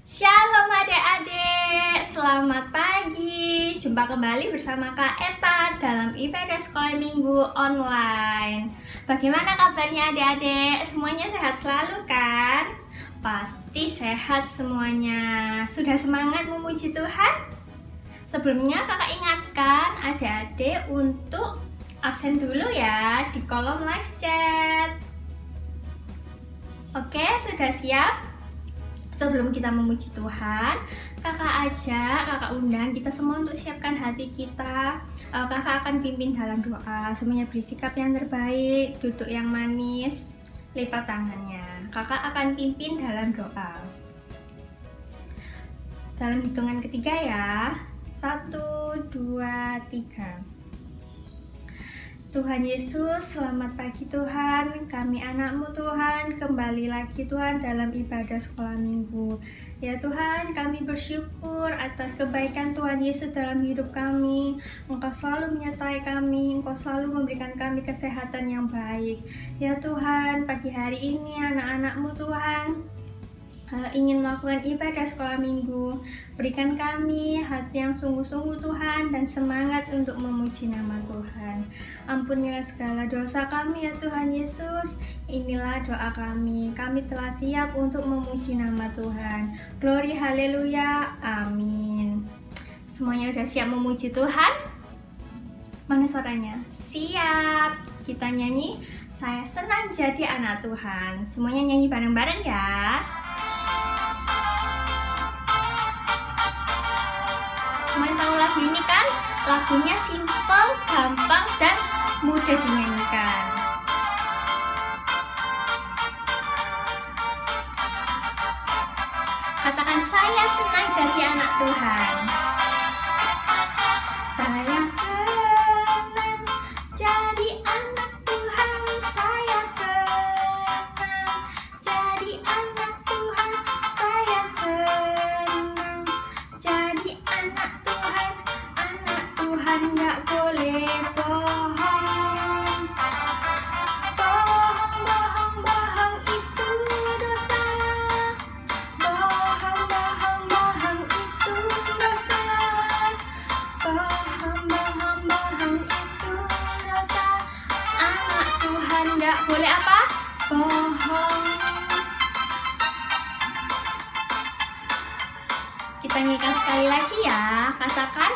Shalom adik-adik, selamat pagi. Jumpa kembali bersama Kak Eta dalam ibadah sekolah minggu online. Bagaimana kabarnya adik-adik? Semuanya sehat selalu kan? Pasti sehat semuanya. Sudah semangat memuji Tuhan? Sebelumnya kakak ingatkan adik-adik untuk absen dulu ya di kolom live chat. Oke, sudah siap? Sebelum kita memuji Tuhan, kakak undang kita semua untuk siapkan hati kita. Kakak akan pimpin dalam doa. Semuanya bersikap yang terbaik, duduk yang manis, lipat tangannya. Kakak akan pimpin dalam doa. Dalam hitungan ketiga ya. 1, 2, 3. Tuhan Yesus, selamat pagi Tuhan, kami anak-Mu Tuhan, kembali lagi Tuhan dalam ibadah sekolah minggu. Ya Tuhan, kami bersyukur atas kebaikan Tuhan Yesus dalam hidup kami. Engkau selalu menyertai kami, Engkau selalu memberikan kami kesehatan yang baik. Ya Tuhan, pagi hari ini anak-anak-Mu Tuhan ingin melakukan ibadah sekolah minggu. Berikan kami hati yang sungguh-sungguh Tuhan dan semangat untuk memuji nama Tuhan. Ampunilah segala dosa kami ya Tuhan Yesus. Inilah doa kami. Kami telah siap untuk memuji nama Tuhan. Glory haleluya. Amin. Semuanya udah siap memuji Tuhan? Mana suaranya? Siap. Kita nyanyi Saya Senang Jadi Anak Tuhan. Semuanya nyanyi bareng-bareng ya. Semuanya tahu lagu ini kan? Lagunya simple, gampang, dan mudah dinyanyikan. Katakan saya senang jadi anak Tuhan. Saya senang jadi anak Tuhan. Saya senang jadi anak Tuhan. Saya senang jadi anak Tuhan. Anak Tuhan gak boleh bohong. Bohong itu dosa. Bohong itu dosa. Bohong itu dosa. Anak Tuhan gak boleh apa? Bohong. Kita nyanyikan sekali lagi ya. Katakan,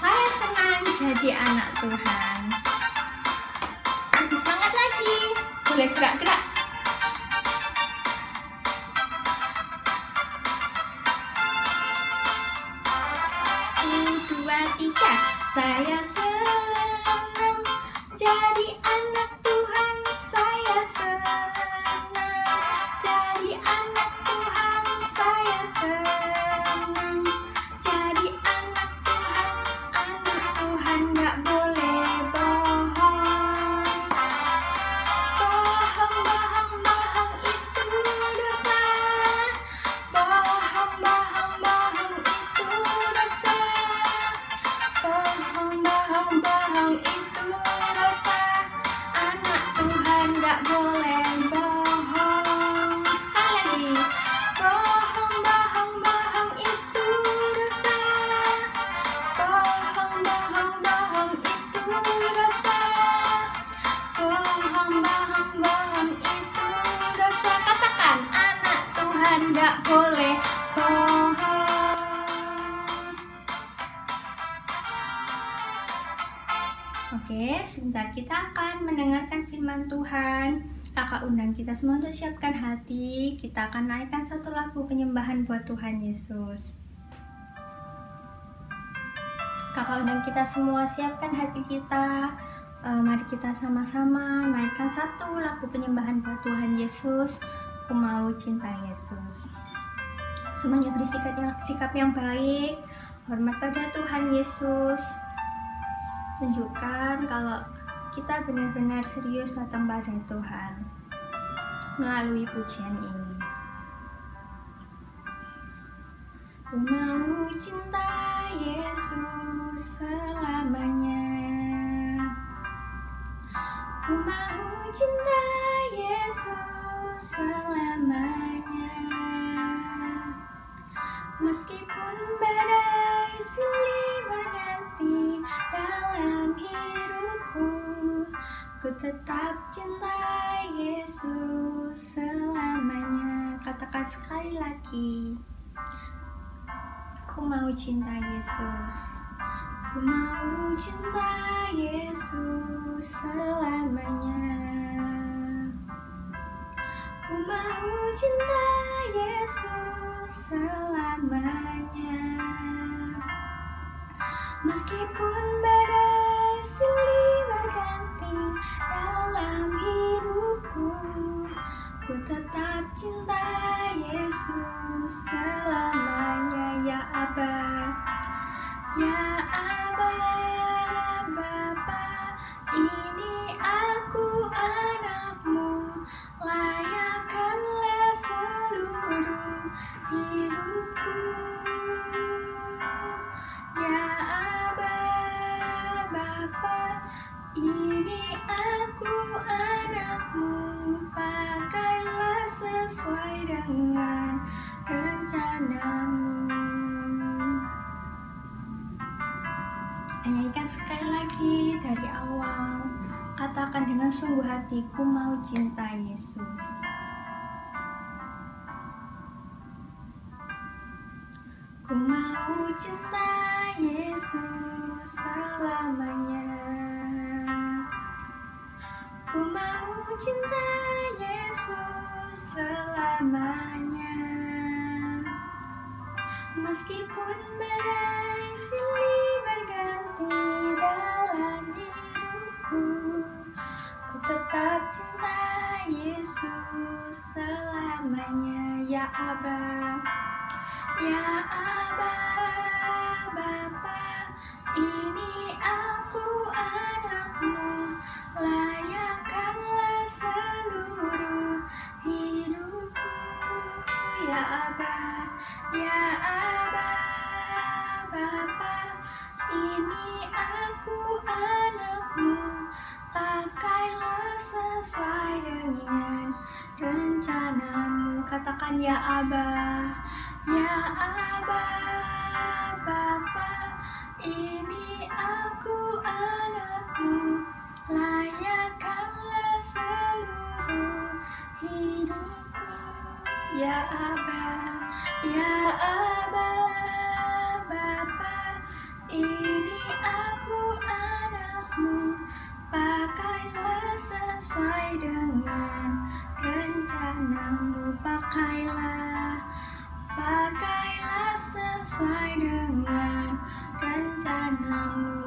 saya senang jadi anak Tuhan. Lebih semangat lagi. Boleh gerak-gerak. 1, 2, 3. Saya senang jadi anak Tuhan. Saya senang jadi anak Tuhan. Saya senang jadi anak Tuhan. Anak Tuhan gak boleh bohong. Bohong itu dosa. Bohong itu dosa. Bohong itu dosa. Anak Tuhan gak boleh bohong. Sekali lagi. Bohong itu dosa. Bohong itu dosa. Bohong itu dosa. Katakan, anak Tuhan gak boleh bohong. Oke, sebentar kita akan mendengarkan firman Tuhan. Kakak undang kita semua untuk siapkan hati. Kita akan naikkan satu lagu penyembahan buat Tuhan Yesus. Kakak undang kita semua siapkan hati kita. Mari kita sama-sama naikkan satu lagu penyembahan buat Tuhan Yesus. Aku mau cinta Yesus. Semuanya bersikap yang baik. Hormat pada Tuhan Yesus. Tunjukkan kalau kita benar-benar serius datang pada Tuhan melalui pujian ini. Ku mau cinta Yesus selamanya. Ku mau cinta Yesus selamanya. Meskipun badai silih berganti dalam hidupku, ku tetap cinta Yesus selamanya. Katakan sekali lagi, ku mau cinta Yesus. Ku mau cinta Yesus selamanya. Ku mau cinta Yesus selamanya. Meskipun badai silih berganti dalam hidupku, ku tetap cinta Yesus selamanya. Ya Aba, ya Aba, Bapa, ini aku anakmu, layakkanlah seluruh hidupku. Ya Aba, Bapa, ini aku anakmu, pakailah sesuai dengan rencanamu. Kita nyanyikan sekali lagi dari awal. Katakan dengan sungguh hati, ku mau cinta Yesus. Ku mau cinta Yesus selamanya. Ku mau cinta Yesus selamanya. Meskipun badai silih berganti dalam hidupku, ku tetap cinta Yesus selamanya. Ya Aba, ya Aba, Bapa, ini aku anakmu, layakkanlah seluruh hidupku. Ya Aba, ya Aba, Bapa, ini aku anakmu, pakailah sesuai dengan rencanamu. Katakan ya Aba, ya Aba, Bapa, ini aku anakmu, layakkanlah seluruh hidupku. Ya Aba, ya Aba, Bapa, ini aku anakmu, pakailah sesuai dengan rencanamu. Pakailah sesuai dengan rencanamu.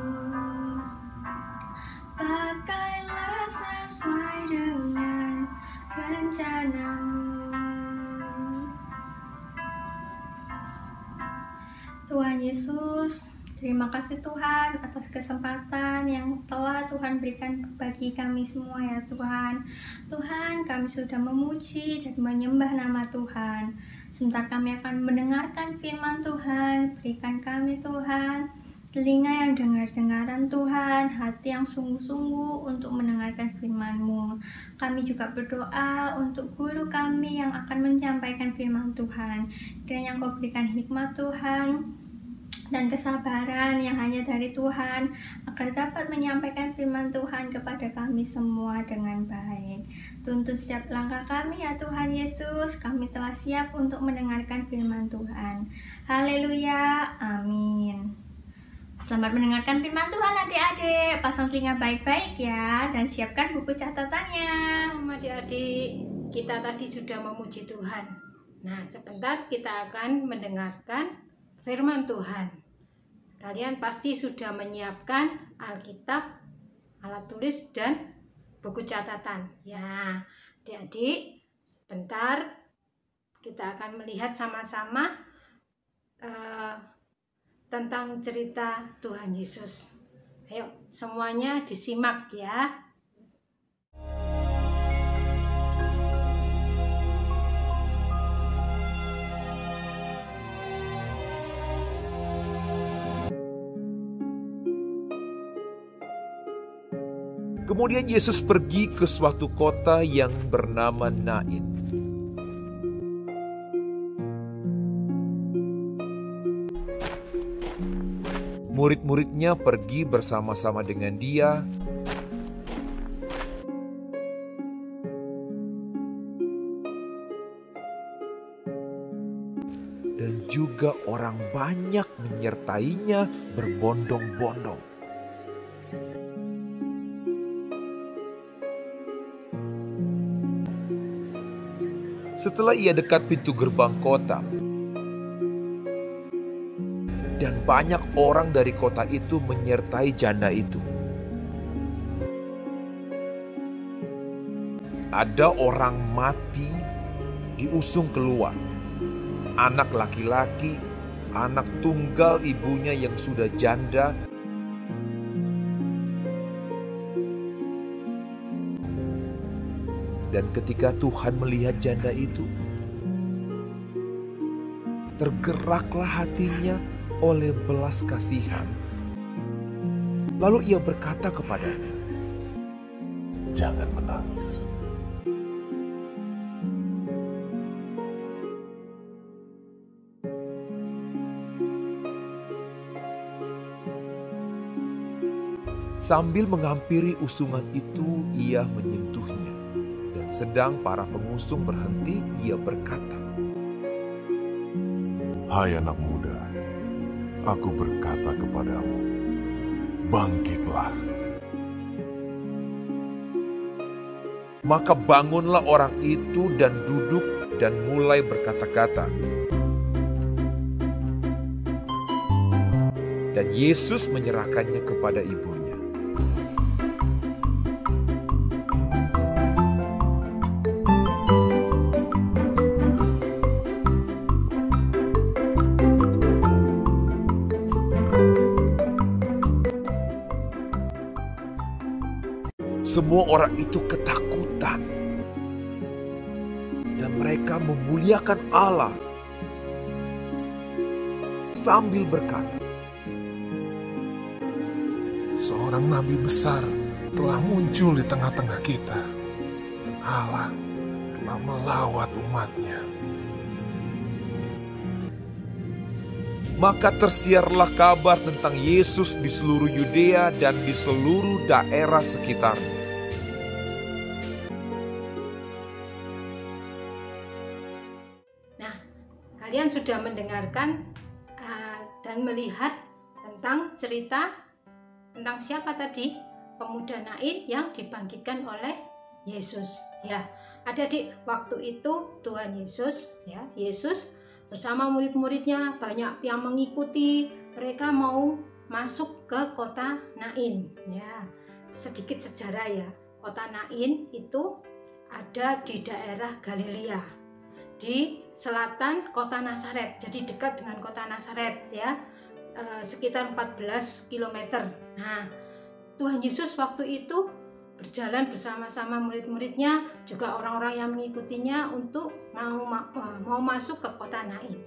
Pakailah sesuai dengan rencanamu. Tuhan Yesus, terima kasih Tuhan atas kesempatan yang telah Tuhan berikan bagi kami semua ya Tuhan. Tuhan, kami sudah memuji dan menyembah nama Tuhan. Sebentar kami akan mendengarkan firman Tuhan. Berikan kami Tuhan telinga yang dengar-dengaran Tuhan, hati yang sungguh-sungguh untuk mendengarkan firman-Mu. Kami juga berdoa untuk guru kami yang akan menyampaikan firman Tuhan. Kiranya Engkau berikan hikmat Tuhan dan kesabaran yang hanya dari Tuhan, agar dapat menyampaikan firman Tuhan kepada kami semua dengan baik. Tuntun setiap langkah kami ya Tuhan Yesus, kami telah siap untuk mendengarkan firman Tuhan. Haleluya, amin. Selamat mendengarkan firman Tuhan adik-adik. Pasang telinga baik-baik ya, dan siapkan buku catatannya. Adik-adik, kita tadi sudah memuji Tuhan. Nah, sebentar kita akan mendengarkan firman Tuhan. Kalian pasti sudah menyiapkan Alkitab, alat tulis, dan buku catatan. Ya, adik-adik, sebentar kita akan melihat sama-sama tentang cerita Tuhan Yesus. Ayo, semuanya disimak ya. Kemudian Yesus pergi ke suatu kota yang bernama Nain. Murid-muridnya pergi bersama-sama dengan dia, dan juga orang banyak menyertainya berbondong-bondong. Setelah ia dekat pintu gerbang kota, dan banyak orang dari kota itu menyertai janda itu. Ada orang mati diusung keluar, anak laki-laki, anak tunggal ibunya yang sudah janda, dan ketika Tuhan melihat janda itu, tergeraklah hatinya oleh belas kasihan. Lalu ia berkata kepadanya, Jangan menangis. Sambil menghampiri usungan itu, ia menyentuhnya. Dan sedang para pengusung berhenti, ia berkata, Hai anak muda, aku berkata kepadamu, bangkitlah. Maka bangunlah orang itu dan duduk dan mulai berkata-kata. Dan Yesus menyerahkannya kepada ibunya. Semua orang itu ketakutan dan mereka memuliakan Allah sambil berkata, Seorang nabi besar telah muncul di tengah-tengah kita, dan Allah telah melawat umatnya. Maka tersiarlah kabar tentang Yesus di seluruh Yudea dan di seluruh daerah sekitarnya. Kalian sudah mendengarkan dan melihat tentang cerita tentang siapa tadi? Pemuda Nain yang dibangkitkan oleh Yesus. Ya, adik-adik, waktu itu Tuhan Yesus, ya, Yesus bersama murid-muridnya, banyak yang mengikuti. Mereka mau masuk ke kota Nain. Ya, sedikit sejarah ya. Kota Nain itu ada di daerah Galilea, di selatan kota Nazaret, jadi dekat dengan kota Nazaret ya, sekitar 14 km. Nah, Tuhan Yesus waktu itu berjalan bersama-sama murid-muridnya, juga orang-orang yang mengikutinya untuk mau masuk ke kota Nain.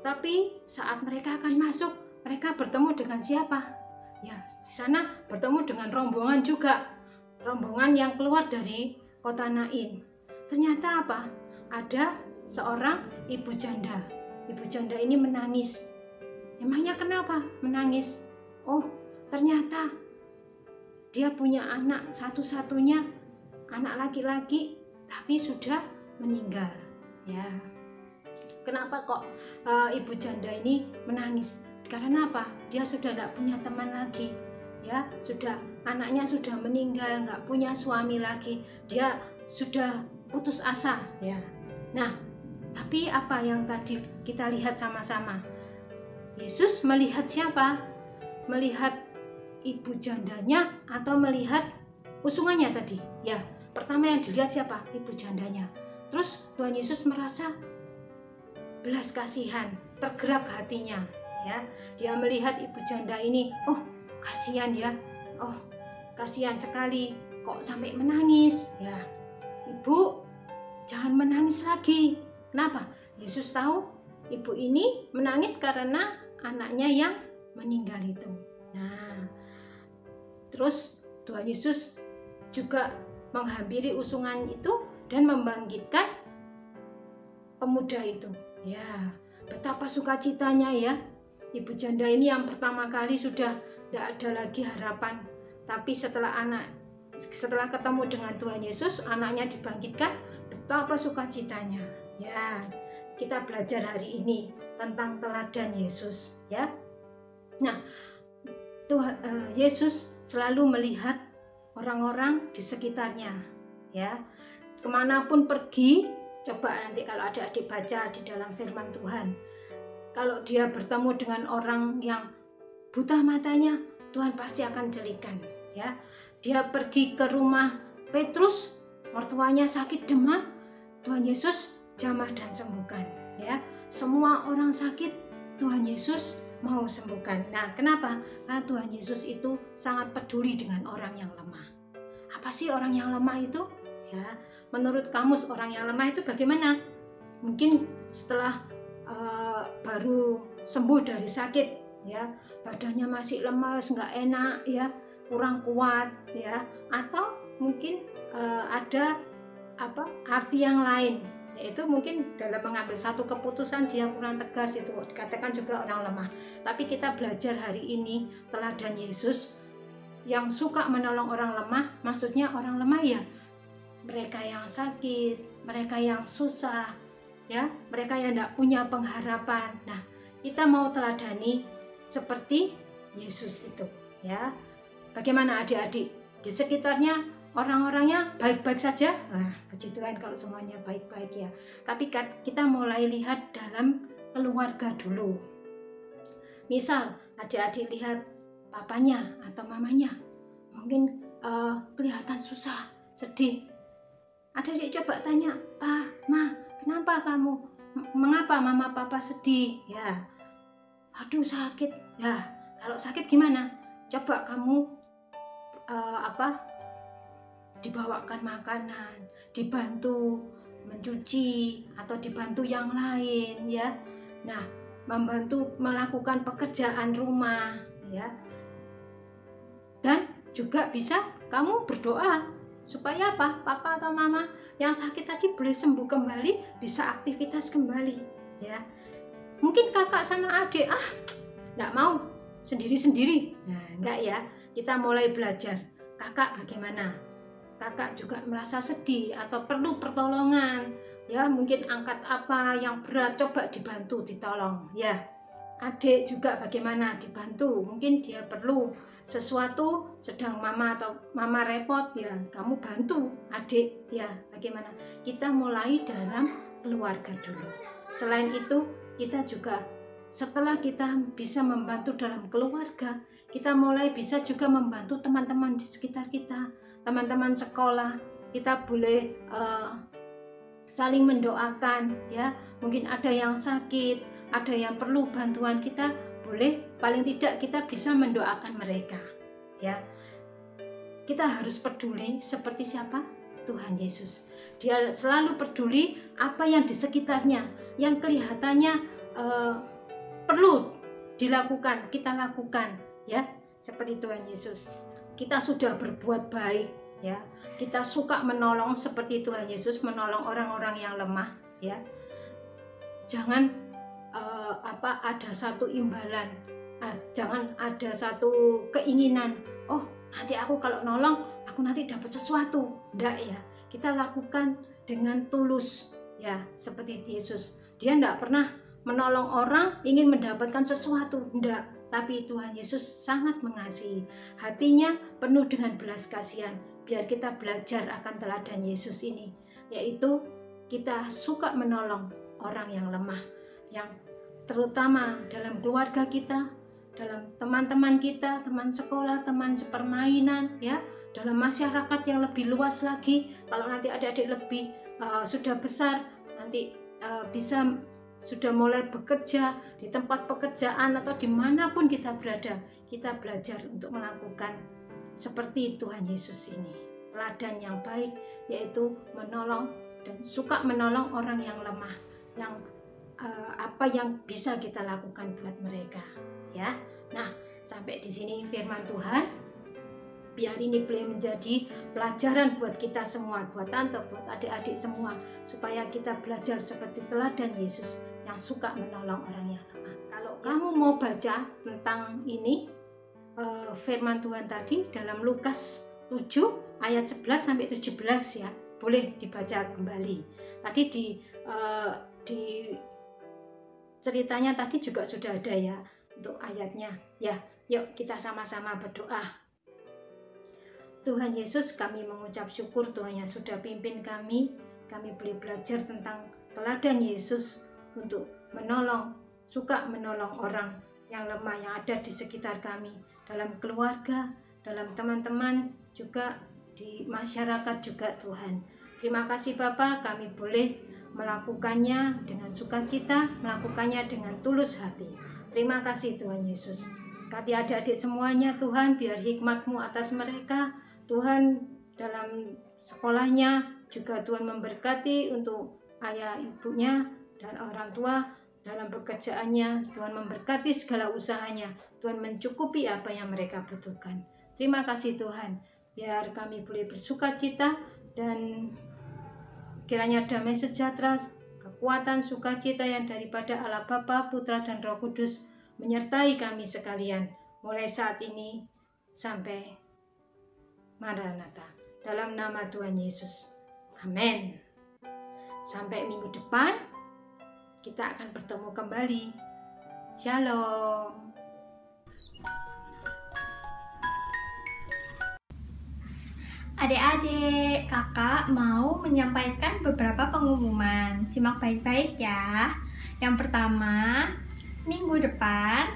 Tapi saat mereka akan masuk, mereka bertemu dengan siapa? Ya, di sana bertemu dengan rombongan juga, rombongan yang keluar dari kota Nain. Ternyata apa? Ada seorang ibu janda. Ibu janda ini menangis. Emangnya kenapa menangis? Oh, ternyata dia punya anak satu-satunya, anak laki-laki, tapi sudah meninggal. Ya, kenapa kok ibu janda ini menangis? Karena apa? Dia sudah tidak punya teman lagi. Ya, anaknya sudah meninggal, nggak punya suami lagi. Dia sudah putus asa. Ya, nah. Tapi apa yang tadi kita lihat sama-sama? Yesus melihat siapa? Melihat ibu jandanya atau melihat usungannya tadi? Ya, pertama yang dilihat siapa? Ibu jandanya. Terus Tuhan Yesus merasa belas kasihan, tergerak hatinya. Ya, dia melihat ibu janda ini, oh kasihan ya, oh kasihan sekali, kok sampai menangis? Ya, ibu jangan menangis lagi. Kenapa? Yesus tahu ibu ini menangis karena anaknya yang meninggal itu. Nah, terus Tuhan Yesus juga menghampiri usungan itu dan membangkitkan pemuda itu. Ya, betapa sukacitanya ya. ibu janda ini yang pertama kali sudah tidak ada lagi harapan, tapi setelah ketemu dengan Tuhan Yesus, anaknya dibangkitkan, betapa sukacitanya. Ya, kita belajar hari ini tentang teladan Yesus, ya. Nah, Yesus selalu melihat orang-orang di sekitarnya, ya. Kemanapun pergi, coba nanti kalau adik-adik baca di dalam firman Tuhan, kalau dia bertemu dengan orang yang buta matanya, Tuhan pasti akan jelikan, ya. Dia pergi ke rumah Petrus, mertuanya sakit demam, Tuhan Yesus jamah dan sembuhkan, ya. Semua orang sakit, Tuhan Yesus mau sembuhkan. Nah, kenapa? Karena Tuhan Yesus itu sangat peduli dengan orang yang lemah. Apa sih orang yang lemah itu? Ya, menurut kamus orang yang lemah itu bagaimana? Mungkin setelah baru sembuh dari sakit, ya, badannya masih lemas, nggak enak, ya, kurang kuat, ya, atau mungkin ada arti yang lain, yaitu mungkin dalam mengambil satu keputusan dia kurang tegas, itu dikatakan juga orang lemah. Tapi kita belajar hari ini teladan Yesus yang suka menolong orang lemah. Maksudnya orang lemah ya mereka yang sakit, mereka yang susah, ya, mereka yang tidak punya pengharapan. Nah, kita mau teladani seperti Yesus itu, ya. Bagaimana adik-adik di sekitarnya orang-orangnya baik-baik saja? Nah, puji Tuhan kalau semuanya baik-baik, ya. Tapi kita mulai lihat dalam keluarga dulu. Misal adik-adik lihat papanya atau mamanya mungkin kelihatan susah, sedih. Adik-adik coba tanya, "Pa, Ma, kenapa kamu? Mengapa mama papa sedih?" Ya, aduh sakit. Ya, kalau sakit gimana? Coba kamu dibawakan makanan, dibantu mencuci atau dibantu yang lain, ya. Nah, membantu melakukan pekerjaan rumah, ya. Dan juga bisa kamu berdoa supaya apa? Papa atau mama yang sakit tadi boleh sembuh kembali, bisa aktivitas kembali, ya. Mungkin kakak sama adik, enggak mau, sendiri-sendiri. Nah, enggak, ya. Kita mulai belajar. Kakak bagaimana? Kakak juga merasa sedih atau perlu pertolongan, ya, mungkin angkat apa yang berat, coba dibantu, ditolong, ya. Adik juga bagaimana? Dibantu, mungkin dia perlu sesuatu, sedang mama atau mama repot, ya, kamu bantu adik, ya. Bagaimana? Kita mulai dalam keluarga dulu. Selain itu, kita juga setelah kita bisa membantu dalam keluarga, kita mulai bisa juga membantu teman-teman di sekitar kita, teman-teman sekolah. Kita boleh saling mendoakan, ya. Mungkin ada yang sakit, ada yang perlu bantuan, kita boleh paling tidak kita bisa mendoakan mereka, ya. Kita harus peduli seperti siapa? Tuhan Yesus. Dia selalu peduli apa yang di sekitarnya, yang kelihatannya perlu dilakukan, kita lakukan, ya, seperti Tuhan Yesus. Kita sudah berbuat baik, ya. Kita suka menolong seperti Tuhan Yesus menolong orang-orang yang lemah, ya. Jangan ada satu imbalan, jangan ada satu keinginan, oh nanti aku kalau nolong aku nanti dapat sesuatu. Enggak, ya. Kita lakukan dengan tulus, ya, seperti Yesus. Dia enggak pernah menolong orang ingin mendapatkan sesuatu, enggak. Tapi Tuhan Yesus sangat mengasihi, hatinya penuh dengan belas kasihan. Biar kita belajar akan teladan Yesus ini, yaitu kita suka menolong orang yang lemah, yang terutama dalam keluarga kita, dalam teman-teman kita, teman sekolah, teman sepermainan, ya, dalam masyarakat yang lebih luas lagi. Kalau nanti adik-adik lebih sudah besar, nanti bisa sudah mulai bekerja di tempat pekerjaan atau dimanapun kita berada, kita belajar untuk melakukan seperti Tuhan Yesus ini, teladan yang baik, yaitu menolong dan suka menolong orang yang lemah, yang apa yang bisa kita lakukan buat mereka, ya. Nah, sampai di sini firman Tuhan. Biar ini boleh menjadi pelajaran buat kita semua, buat tante, buat adik-adik semua, supaya kita belajar seperti teladan Yesus yang suka menolong orang yang lemah. Kalau kamu mau baca tentang ini, firman Tuhan tadi dalam Lukas 7 ayat 11 sampai 17 ya, boleh dibaca kembali. Tadi di ceritanya tadi juga sudah ada ya untuk ayatnya. Ya, yuk kita sama-sama berdoa. Tuhan Yesus, kami mengucap syukur Tuhan yang sudah pimpin kami. Kami boleh belajar tentang teladan Yesus untuk suka menolong orang yang lemah yang ada di sekitar kami, dalam keluarga, dalam teman-teman, juga di masyarakat juga Tuhan. Terima kasih Bapa, kami boleh melakukannya dengan sukacita, melakukannya dengan tulus hati. Terima kasih Tuhan Yesus. Kati adik-adik semuanya Tuhan, biar hikmat-Mu atas mereka, Tuhan dalam sekolahnya juga Tuhan memberkati untuk ayah ibunya dan orang tua dalam pekerjaannya. Tuhan memberkati segala usahanya, Tuhan mencukupi apa yang mereka butuhkan. Terima kasih Tuhan, biar kami boleh bersukacita dan kiranya damai sejahtera, kekuatan, sukacita yang daripada Allah Bapa, Putra dan Roh Kudus menyertai kami sekalian mulai saat ini sampai Maranatha. Dalam nama Tuhan Yesus. Amin. Sampai minggu depan kita akan bertemu kembali. Shalom. Adik-adik, kakak mau menyampaikan beberapa pengumuman. Simak baik-baik ya. Yang pertama, minggu depan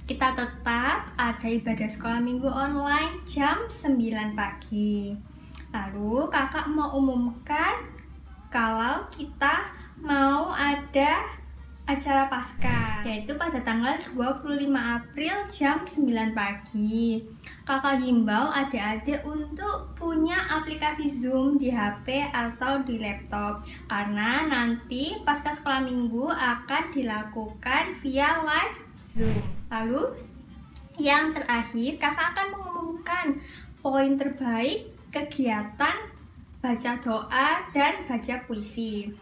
kita tetap ada ibadah sekolah minggu online jam 9 pagi. Lalu kakak mau umumkan kalau kita mau ada acara Paskah, yaitu pada tanggal 25 April jam 9 pagi. Kakak himbau adik-adik untuk punya aplikasi Zoom di HP atau di laptop, karena nanti Paskah sekolah minggu akan dilakukan via live Zoom. Lalu yang terakhir, kakak akan mengumumkan poin terbaik kegiatan baca doa dan baca puisi.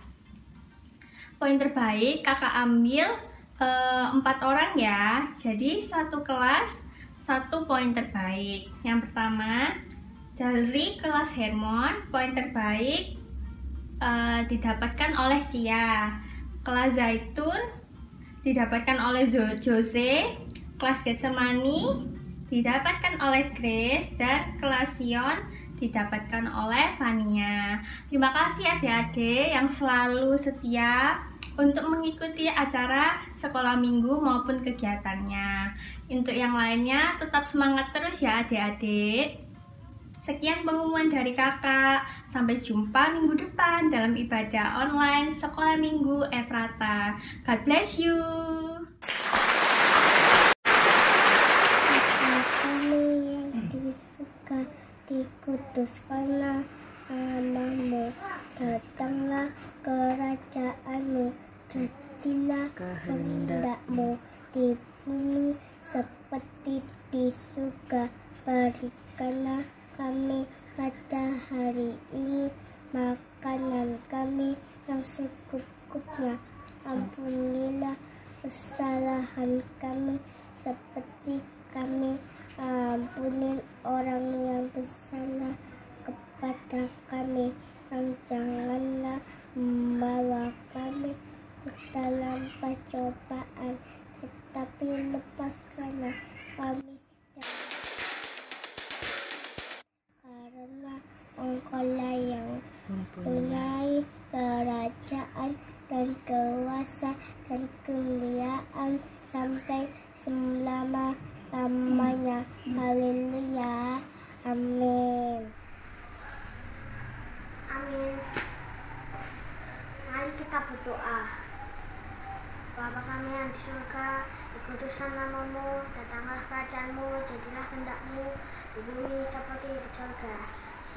Poin terbaik kakak ambil 4 orang ya, jadi satu kelas 1 poin terbaik. Yang pertama dari kelas Hermon, poin terbaik didapatkan oleh Cia. Kelas Zaitun didapatkan oleh Jose. Kelas Getsemani didapatkan oleh Grace, dan kelas Sion didapatkan oleh Vania. Terima kasih adik-adik yang selalu setia untuk mengikuti acara sekolah minggu maupun kegiatannya. Untuk yang lainnya tetap semangat terus ya adik-adik. Sekian pengumuman dari kakak. Sampai jumpa minggu depan dalam ibadah online sekolah minggu Efrata. God bless you. Dikuduskanlah namamu, datanglah kerajaanmu, jadilah kehendakmu di bumi seperti di surga. Berikanlah kami pada hari ini makanan kami yang secukupnya. Ampunilah kesalahan kami seperti kami ampuni orang yang bersalah kepada kami, dan janganlah membawa kami ke dalam pencobaan, tetapi lepaskanlah kami karena Engkau-lah yang mempunyai kerajaan dan kuasa dan kemuliaan sampai selama-lamanya. Haleluya. Amin. Amin. Mari kita berdoa. Bapa kami yang di surga, dikuduskan namamu, datanglah kerajaanmu, jadilah kehendak-mu di bumi seperti di surga.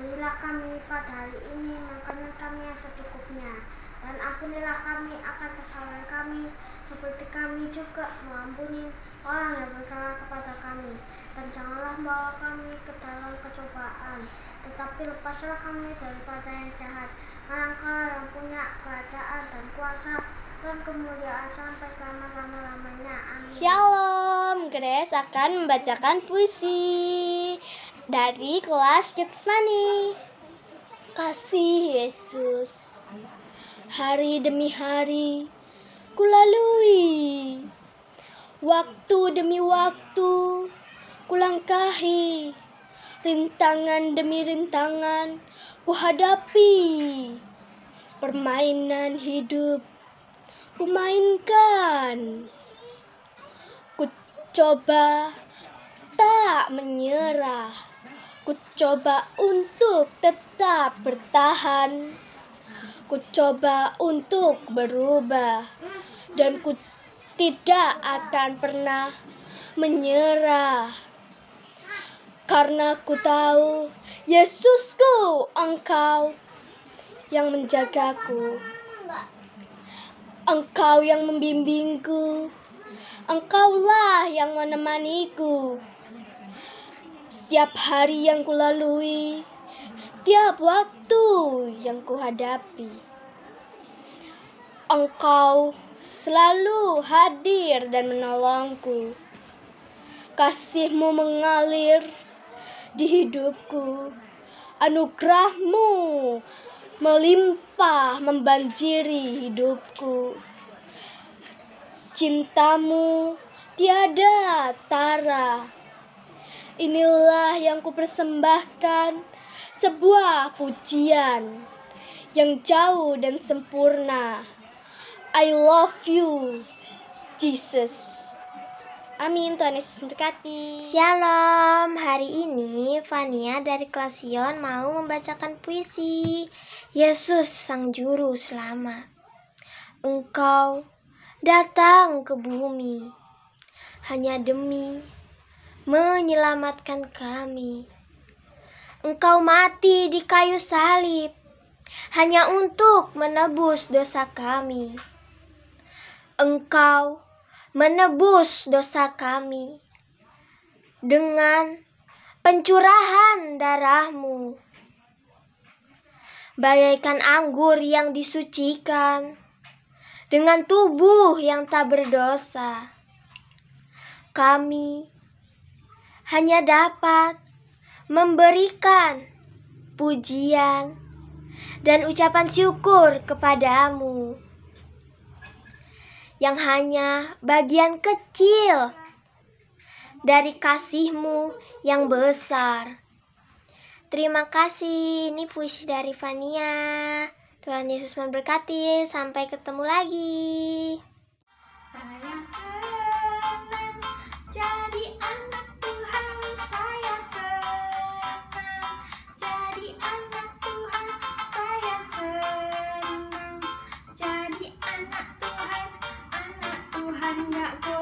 Berilah kami pada hari ini makanan kami yang secukupnya, dan ampunilah kami akan kesalahan kami, seperti kami juga mengampuni orang yang bersalah kepada kami. Dan janganlah membawa kami ke dalam kecobaan, tetapi lepaslah kami daripada yang jahat. Karena Engkau yang punya kerajaan dan kuasa dan kemuliaan sampai selama-lamanya. Amin. Shalom, Grace akan membacakan puisi dari kelas Getsemani. Kasih Yesus, hari demi hari kulalui, waktu demi waktu kulangkahi, rintangan demi rintangan kuhadapi, permainan hidup kumainkan. Ku coba tak menyerah, ku coba untuk tetap bertahan, ku coba untuk berubah, dan ku tidak akan pernah menyerah. Karena ku tahu, Yesusku, Engkau yang menjagaku, Engkau yang membimbingku, Engkaulah yang menemaniku. Setiap hari yang kulalui, setiap waktu yang kuhadapi, Engkau selalu hadir dan menolongku. Kasih-Mu mengalir di hidupku, anugerah-Mu melimpah membanjiri hidupku. Cinta-Mu tiada tara. Inilah yang kupersembahkan, sebuah pujian yang jauh dan sempurna. I love you, Jesus. Amin. Tuhan Yesus memberkati. Shalom, hari ini Fania dari kelas Sion mau membacakan puisi Yesus Sang Juru Selamat. Engkau datang ke bumi hanya demi menyelamatkan kami. Engkau mati di kayu salib hanya untuk menebus dosa kami. Engkau menebus dosa kami dengan pencurahan darah-Mu. Bagaikan anggur yang disucikan dengan tubuh yang tak berdosa, kami hanya dapat memberikan pujian dan ucapan syukur kepadamu, yang hanya bagian kecil dari kasih-Mu yang besar. Terima kasih. Ini puisi dari Fania. Tuhan Yesus memberkati. Sampai ketemu lagi. Saya senang jadi anak Tuhan, saya senang jadi anak Tuhan, saya senang jadi anak Tuhan gak boleh